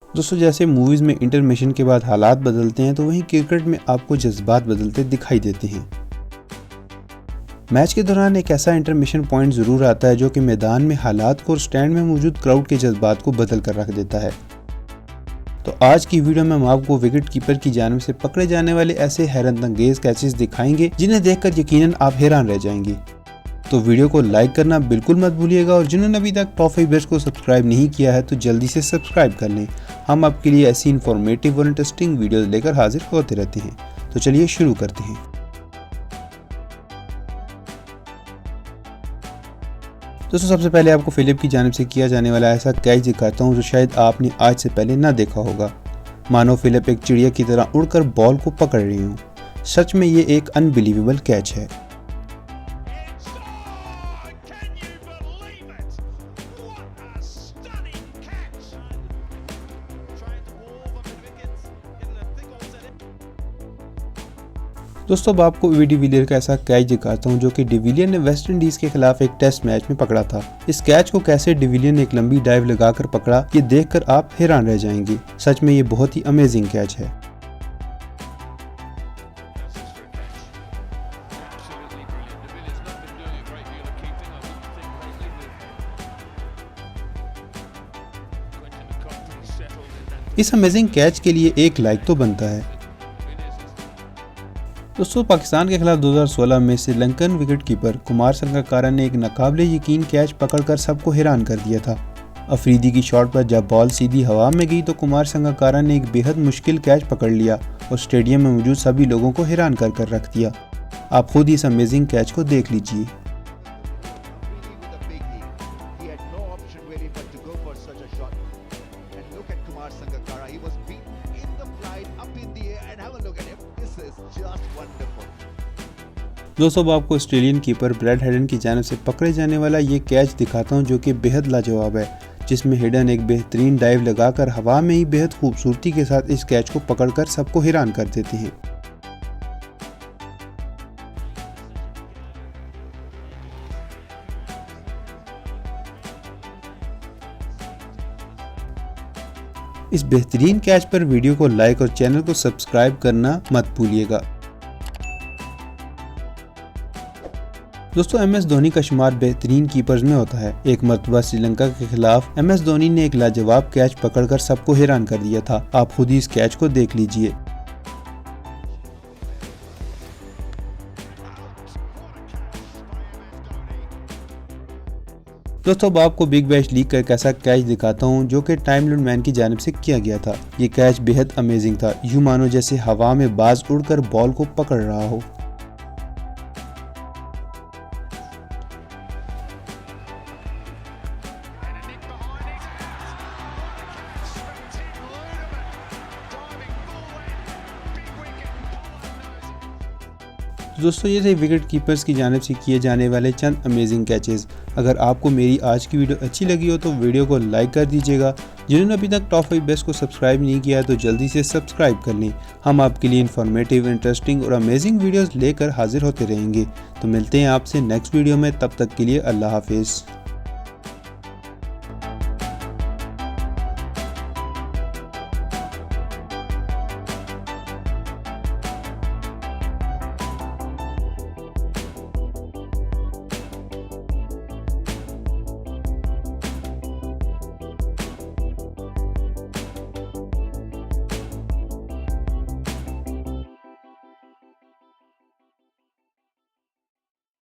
दोस्तों जैसे मूवीज़ में इंटरमिशन के बाद हालात बदलते हैं तो वहीं क्रिकेट में आपको जज्बात बदलते दिखाई देते हैं। मैच के दौरान एक ऐसा इंटरमिशन पॉइंट ज़रूर आता है जो कि मैदान में हालात को और स्टैंड में मौजूद क्राउड के जज्बात को बदल कर रख देता है। तो आज की वीडियो में हम आपको विकेट कीपर की जानिब से पकड़े जाने वाले ऐसे हैरतअंगेज कैचेस दिखाएंगे जिन्हें देखकर यकीनन आप हैरान रह जाएंगे। तो वीडियो को लाइक करना बिल्कुल मत भूलिएगा और जिन्होंने अभी तक टॉप 5 बेस्ट को सब्सक्राइब नहीं किया है तो जल्दी से सब्सक्राइब कर लें। हम आपके लिए ऐसी इन्फॉर्मेटिव और इंटरेस्टिंग वीडियोस लेकर हाजिर होते रहते हैं। तो चलिए शुरू करते हैं। दोस्तों सबसे पहले आपको फिलिप की जानिब से किया जाने वाला ऐसा कैच दिखाता हूँ जो शायद आपने आज से पहले ना देखा होगा। मानो फिलिप एक चिड़िया की तरह उड़कर बॉल को पकड़ रही हूँ। सच में ये एक अनबिलीवेबल कैच है। दोस्तों अब आपको वी डिविलियर का ऐसा कैच दिखाता हूं जो कि डिविलियर ने वेस्ट इंडीज के खिलाफ एक टेस्ट मैच में पकड़ा था। इस कैच को कैसे डिविलियर ने एक लंबी डाइव लगाकर पकड़ा ये देखकर आप हैरान रह जाएंगे। सच में ये बहुत ही अमेजिंग कैच है। इस अमेजिंग कैच के लिए एक लाइक तो बनता है। दोस्तों पाकिस्तान के खिलाफ 2016 में श्रीलंकन विकेटकीपर कुमार संगकारा ने एक नाकाबिले यकीन कैच पकड़कर सबको हैरान कर दिया था। अफरीदी की शॉट पर जब बॉल सीधी हवा में गई तो कुमार संगकारा ने एक बेहद मुश्किल कैच पकड़ लिया और स्टेडियम में मौजूद सभी लोगों को हैरान कर रख दिया। आप खुद इस अमेजिंग कैच को देख लीजिए। दोस्तों अब आपको ऑस्ट्रेलियन कीपर ब्रैड हेडन की जानिब से पकड़े जाने वाला ये कैच दिखाता हूँ जो कि बेहद लाजवाब है, जिसमें हेडन एक बेहतरीन डाइव लगाकर हवा में ही बेहद खूबसूरती के साथ इस कैच को पकड़कर सबको हैरान कर देते हैं। इस बेहतरीन कैच पर वीडियो को लाइक और चैनल को सब्सक्राइब करना मत भूलिएगा। दोस्तों MS धोनी का शुमार बेहतरीन कीपर्स में होता है। एक मरतबा श्रीलंका के खिलाफ MS धोनी ने एक लाजवाब कैच पकड़कर सबको हैरान कर दिया था। आप खुद ही इस कैच को देख लीजिए। दोस्तों अब आपको बिग बैश लीग का एक ऐसा कैच दिखाता हूँ जो कि टाइम लॉर्ड मैन की जानिब से किया गया था। ये कैच बेहद अमेजिंग था, यूं मानो जैसे हवा में बाज उड़कर बॉल को पकड़ रहा हो। दोस्तों ये थे विकेट कीपर्स की जानिब से किए जाने वाले चंद अमेजिंग कैचेस। अगर आपको मेरी आज की वीडियो अच्छी लगी हो तो वीडियो को लाइक कर दीजिएगा। जिन्होंने अभी तक टॉप 5 बेस्ट को सब्सक्राइब नहीं किया है तो जल्दी से सब्सक्राइब कर लें। हम आपके लिए इन्फॉर्मेटिव, इंटरेस्टिंग और अमेजिंग वीडियोस लेकर हाजिर होते रहेंगे। तो मिलते हैं आपसे नेक्स्ट वीडियो में, तब तक के लिए अल्लाह हाफिज़।